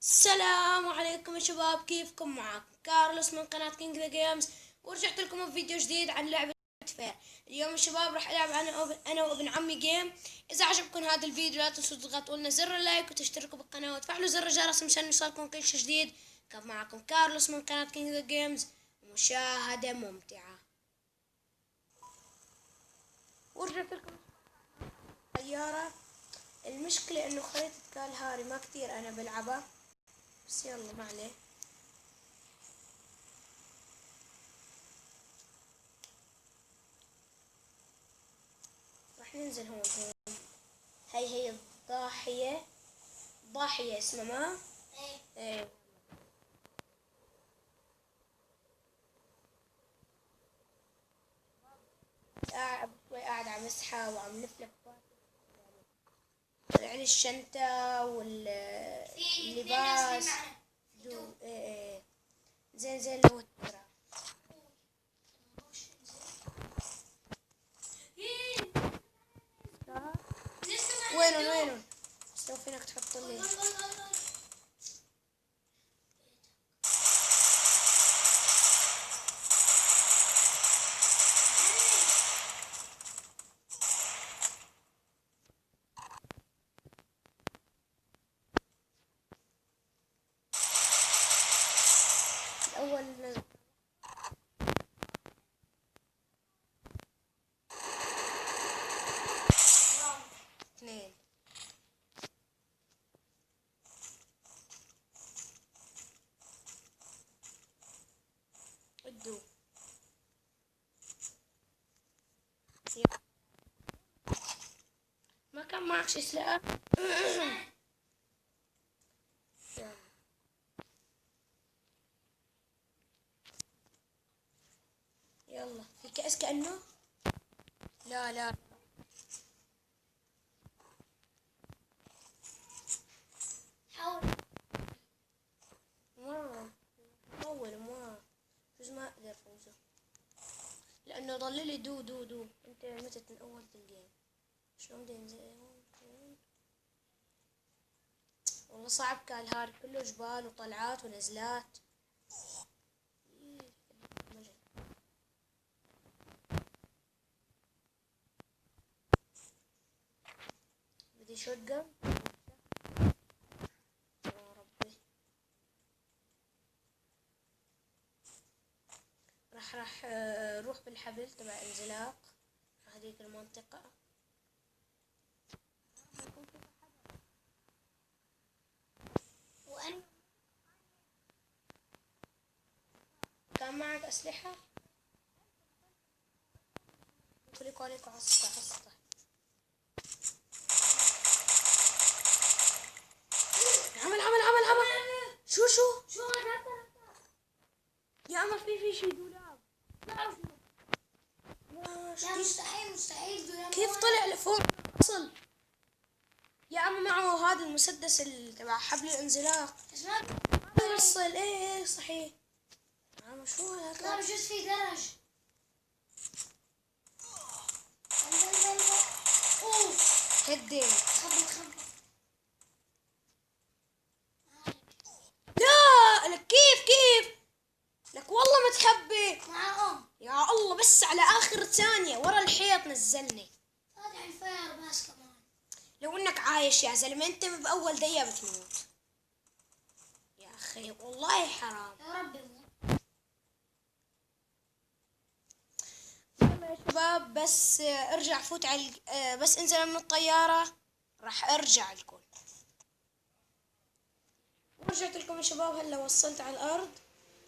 السلام عليكم يا شباب، كيفكم؟ معاكم كارلوس من قناة كينج ذا جيمز، ورجعت لكم بفيديو جديد عن لعبة فير. اليوم يا شباب راح العب انا وابن عمي جيم. اذا عجبكم هذا الفيديو لا تنسوا تضغطوا لنا زر اللايك وتشتركوا بالقناة وتفعلوا زر الجرس مشان يوصلكم كل شيء جديد. كان معكم كارلوس من قناة كينج ذا جيمز، مشاهدة ممتعة. ورجعت لكم طيارة. المشكلة انه خريطة كالهاري ما كتير انا بلعبها، بس يلا ما عليه. راح ننزل هون. هي الضاحية، ضاحية اسمها ما؟ ايه. قاعد عم اسحب وعم لفلف. طلع لي الشنطة واللباس. ايه. زين اللي هو التراب. وينهم؟ بس لو فينك تحط لي. الأول اثنين. ادو. ما كان معك شي سلاح؟ يلا في كأس كأنه. لا حاول. ما حاول ما فوز، ما اقدر فوزه لانه ضل لي دو. انت متت من اول الجيم. شلون بدي انزل هون؟ والله صعب كالهاري، كله جبال وطلعات ونزلات. بدي شوتجن. يا ربي. راح روح بالحبل تبع انزلاق هذيك المنطقة. وأنا كان معك أسلحة؟ كليكو عليكو عصته. عمل. شو يا عمر، في شي دولاب. لا، مستحيل دولاب. كيف طلع لفوق؟ وصل يا عم، معه هذا المسدس تبع حبل الانزلاق. وصل. ايه صحيح. عم شو هذا؟ لا، بجوز في درج. اوه، هدين. خبط. لا لك كيف لك والله متخبي. معاهم. يا الله، بس على اخر ثانية ورا الحيط نزلني. فاتح الفاير بس كمان. لو انك عايش يا زلمة، انت باول دقيقة بتموت. يا اخي والله حرام. يا ربي. يلا يا شباب، بس ارجع فوت على بس انزل من الطيارة راح ارجع لكم. ورجعت لكم يا شباب. هلا وصلت على الارض.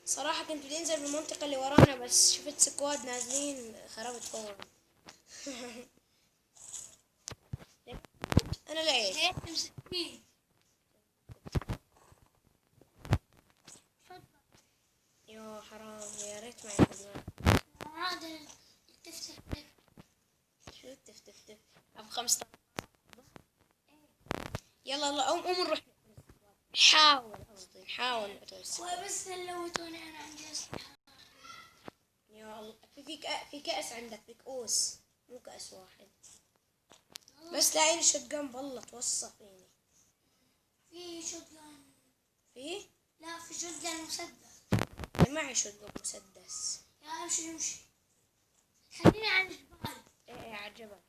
صراحة كنت بدي انزل بالمنطقة اللي ورانا، بس شفت سكواد نازلين خربت فورا. انا لقيت. هيك مسكين. يا حرام، يا ريت معي كلمات. هذا تفتح. شو تف ابو 15. يلا قوم نروح. نحاول نتوسع. بس لوتوني انا عندي اسلحه. يا الله، في كأس عندك، في كؤوس مو كأس واحد. بس لاقي لي شوت جن، بالله توصى فيني. في شوتجان. ايه؟ لا في شotgun مسدس. معي شوتجن مسدس. يا امشي امشي. خلينا على الجبال. ايه على الجبل.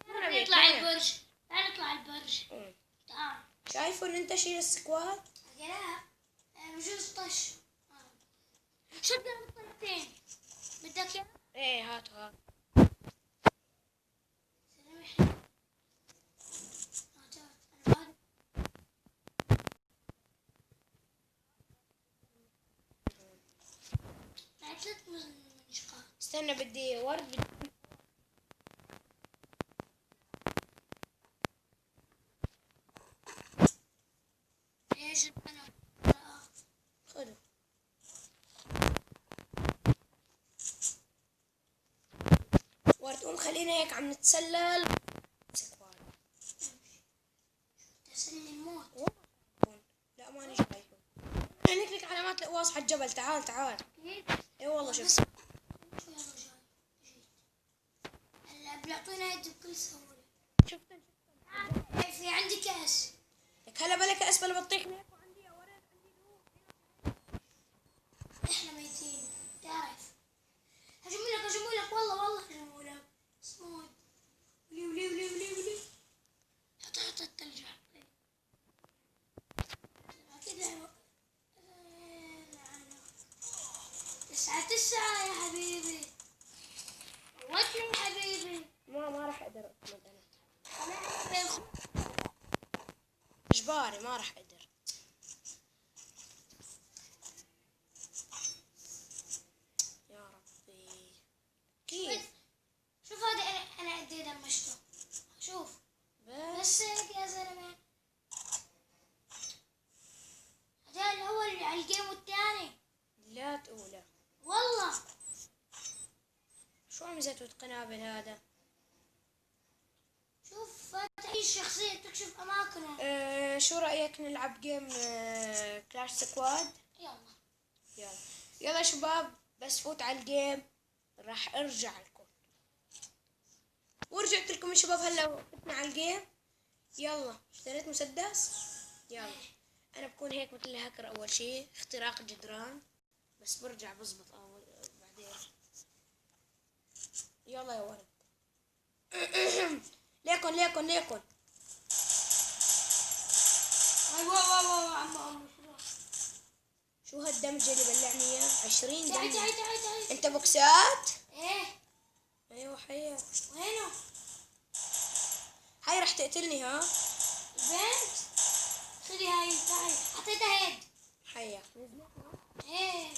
تعال نطلع البرج. تعال نطلع البرج. إيه. تعال. شايفه ان انت شيل السكواد؟ لا بجوز طش. شotgun بالطريقتين. بدك اياه؟ ايه هات. سلام. انا معي 3 منشقات. استنى بدي ورد. ايش انا خذه. ورد قوم خلينا هيك عم نتسلل. سكواد. تسلي الموت. لا ماني شايفه. هنيك لك علامات القواص على الجبل. تعال تعال. اكيد. اي والله شوف. شو يا رجال؟ هلا بيعطونا يد بكل سهولة. شفت في عندي كاس. لك هلا بلا كأس بلا بطيخ ليك وعندي يا ولد عندي احنا ميتين تعرف. هجموا لك والله هجموا لك. صمود. ولي. حط الثلج. كده. 9 يا حبيبي. موتني يا حبيبي. ما راح اقدر اطلب انا. انا اجباري ما راح اقدر. يا ربي كيف شوف هذا انا قد ايه دمجته. شوف بس هيك يا زلمه. هذا الاول على الجيم والثاني. لا تقوله. والله شو عم يزتوت قنابل هذا؟ شوف فاتح اي شخصيه تكشف اماكنه. شو رأيك نلعب جيم كلاش سكواد؟ يلا يلا شباب بس فوت على الجيم راح ارجع لكم. ورجعت لكم يا شباب هلا فتنا على الجيم. يلا اشتريت مسدس. يلا انا بكون هيك مثل الهاكر اول شيء اختراق جدران بس برجع بزبط اول بعدين. يلا يا ولد. ليكن واو عم شو هالدمجة اللي بلعني اياه 20 تعي دمجة. تعي انت بوكسات؟ ايه ايوه حياك. وينه هاي رح تقتلني ها. البنت. خذي هاي تعي حطيتها هيد. حياك. ايه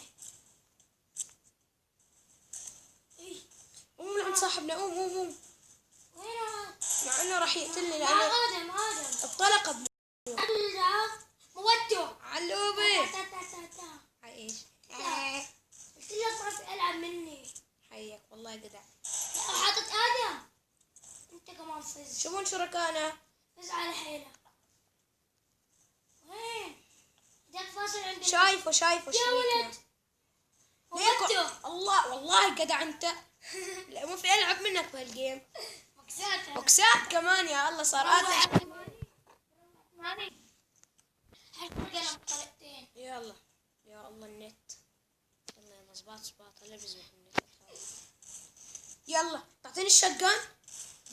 قوم لعند صاحبنا قوم وينه مع انه راح يقتلني مع لانه ادم الطلقة ابن موته. علوبي. تا. ايش؟ قلت لك ما في العب مني. حياك والله جدع. لا وحاطط ادم. انت كمان فز. شوفون شركانا. فز على حيلك. وين؟ بدك فاصل عند شايفه يا شريكنا. ولد. ليكو موته. الله والله جدع انت. لا ما في العب منك بهالجيم. مكساتها. بوكسات كمان يا الله صار قاتل. ماني. حركوا القلم بطريقتين. يلا يا الله النت. يلا سباط هلا بزبط النت. يلا تعطيني الشotgun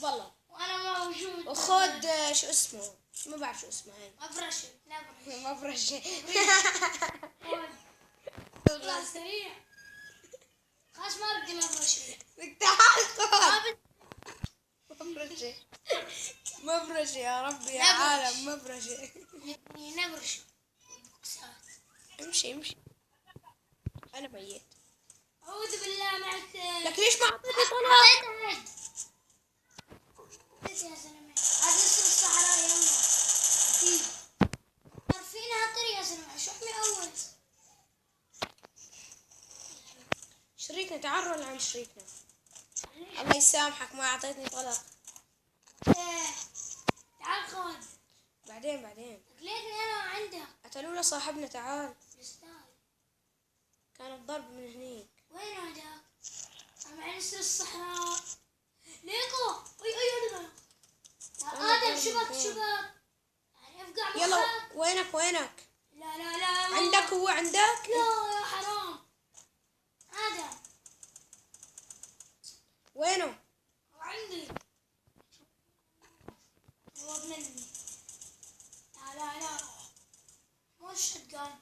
والله. وانا موجود. وخذ شو اسمه ما بعرف شو اسمه هاي. مبرشة. مفرش. لا سريع. خلاص ما بدي مبرشة. تعال ما خذ. بدي مفرشة يا ربي يا نبرش. عالم مفرشة. نبرش. بوكسات. امشي انا ميت. أعوذ بالله معك. لك ليش ما اعطيتني طلق؟ أعطيتها هيد. يا زلمة هذا نصر الصحراء يلا. أكيد. عارفينها طريق يا زلمة شو حمي أول. شريكنا تعال روح لعند شريكنا. الله يسامحك ما اعطيتني طلق. إيه. تعال خذ. بعدين ليتني أنا عندك. قتلوا له صاحبنا. تعال يستاهل. كان الضرب من هنيك. وين هذاك؟ أنا معي نصر الصحراء. ليكو. أي يا آدم شبك. يعني افقع مخك. يلا وينك؟ لا لا لا عندك هو عندك؟ لا يا حرام. هذا وينه؟ عندي. هو مني. لا لا لا مو الشتقان.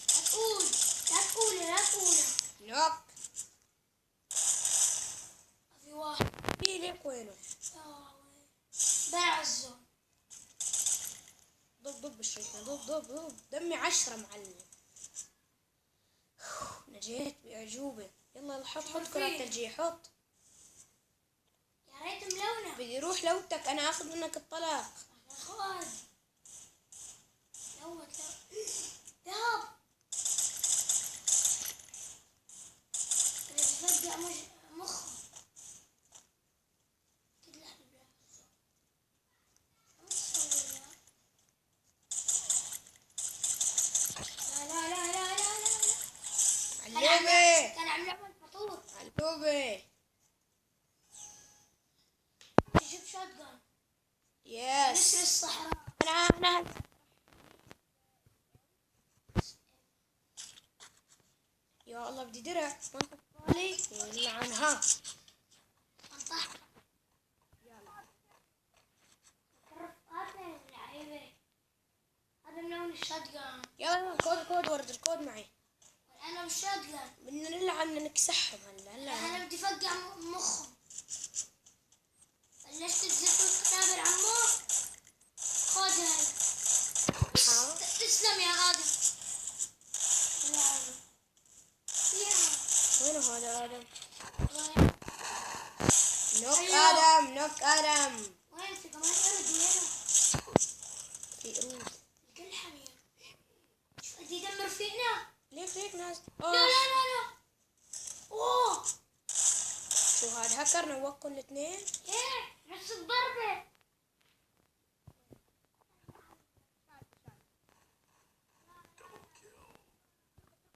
لا تقول لا تقولي لا تقولي. نوك. في واحد. في ليك وينه؟ بلع الزون. ضب الشيطان، ضب دمي 10 معلم. نجيت بأعجوبة. يلا حط كرة تلجيح حط. يا ريت ملونة. بدي روح لوتك انا اخذ منك الطلاق. خذ. لوت ذهب. تفقع مخه. كده لا لا لا لا لا لا. علوبة كان عم يعمل فطور. علوبة. جيب شوت جان. يس. نسر الصحراء. انا يا الله بدي درع. منطق بالي يلعنها. انطح. هذا اللعيبة. هذا ملون الشوت جان. يلا كود ورد الكود معي. انا مش شوت جان. بدنا نلعن نكسحهم هلا. انا بدي افقع مخهم. بلشت تزت الكتاب عمو. خذ هاي. تسلم يا ادم. وينه هذا ادم؟ وين نوك ادم. وين في كمان قرد وينه؟ في قرود. الكل حمير. شو قد يدمر فينا؟ ليك ناس. لا لا لا لا. اوه شو هذا هكر نوقكم الاثنين؟ ايه نفس الضربة.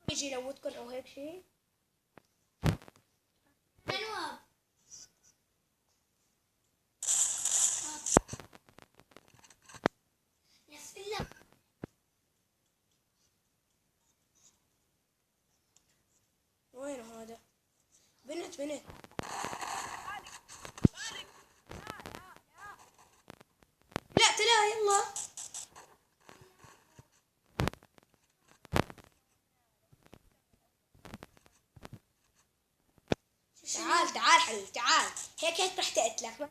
يجي يلوتكم او هيك شيء. نواب. نفس وينه هذا؟ بنت لا تلا يلا. تعال حبيبي تعال. هيك رح تقتلك.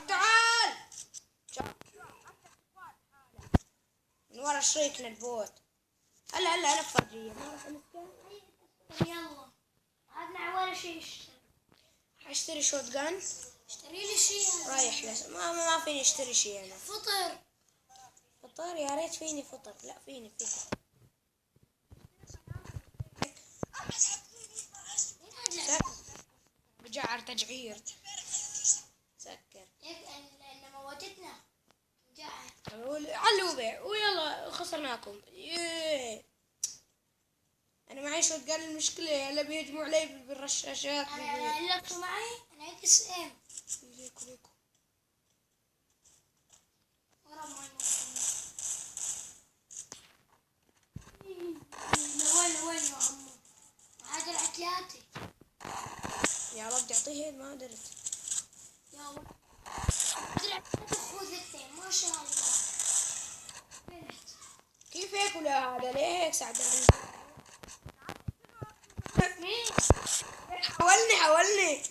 تعال من ورا شريكنا البوت. هلا انا بفرجيه. ما راح امسكه. يلا عادنا ولا شيء اشتري. حاشتري شوت جان. اشتري لي شيء. رايح ما فيني اشتري شيء انا. فطر. فطار يا ريت فيني فطر. لا فيني. بجعر تجعير. سكر. هيك لأن موتتنا. جاعة. علوبة ويلا خسرناكم. انا معي شوت جان. المشكلة هلا بيهجموا علي بالرشاشات. أنا اللي معي أنا هيك اس ام. ليكو ورا ما وين يا عمو؟ هذا العتلاتي. يا رب تعطيه ما قدرت. يا ولد. هذا العتلاتي خوذتين ما شاء الله. كيف هيك ولا هذا ليه هيك سعدان؟ مين؟ حولني.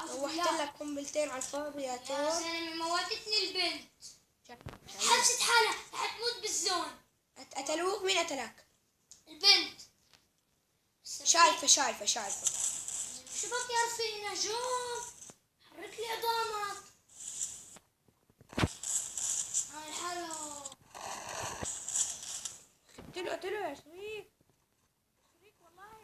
روحت لك قنبلتين على الفاضي يا يا تور. زلمة موتتني البنت. حبست حالها رح تموت بالزون. قتلوك؟ مين قتلك؟ البنت. شايفة. شو بك يا رفيق نجوم؟ حرك لي عظامك. هاي حلو. قتلوا يا شريك. والله.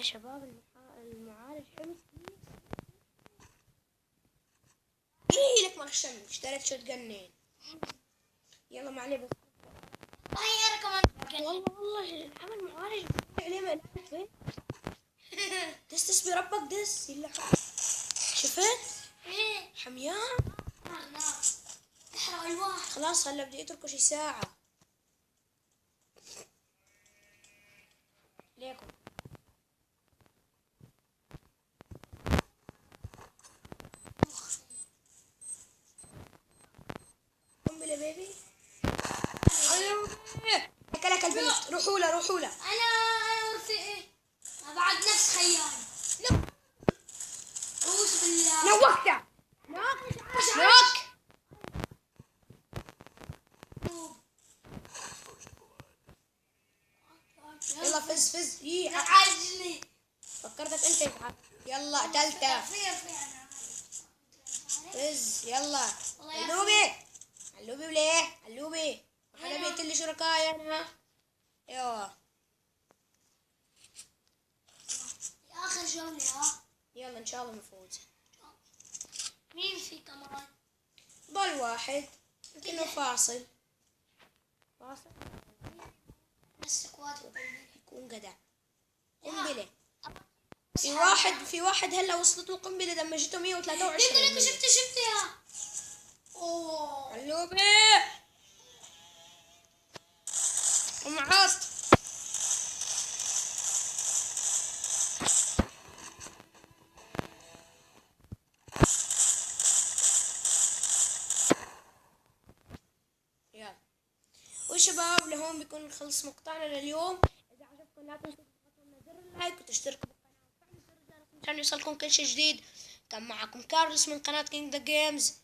يا شباب المعالج حلو. ايه لك مرشم، اشتريت شوت جنين. يلا ما عليه بس. هي كمان. والله العمل معالج عليه ما فين. دس بربك دس يلا. شفت ايه حميان. نار تحرق الواحد. خلاص هلا بدي اتركه شي ساعة. ليكم قنبلة بيبي. اكلك البنت. روحوا له روحوا له. انا ورفيقي مع بعض نفس خيال. اعوذ بالله. نوكته. نوك. يلا فز فز. عجلي. فكرتك انت يتعب. يلا قتلته. فز يلا. علوبي علوبي وليه علوبي. انا بيت لي شركائي انا. ايوه اخر جولة ها. يلا ان شاء الله نفوز. مين في كمان؟ ضل واحد لكنه فاصل. فاصل بس سكواد يكون جدع. قنبلة. في واحد هلا وصلت له قنبلة دمجته 123. يمكن انت شفتها. اوه علوبي ومعاط. يلا وشباب لهون بيكون خلص مقطعنا لليوم. اذا عجبكم لا تنسوا تضغطوا على زر اللايك وتشتركوا بالقناه وتفعلوا زر الجرس عشان يوصلكم كل شيء جديد. كان معكم كارلوس من قناه كينج ذا جيمز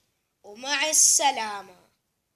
ومع السلامه.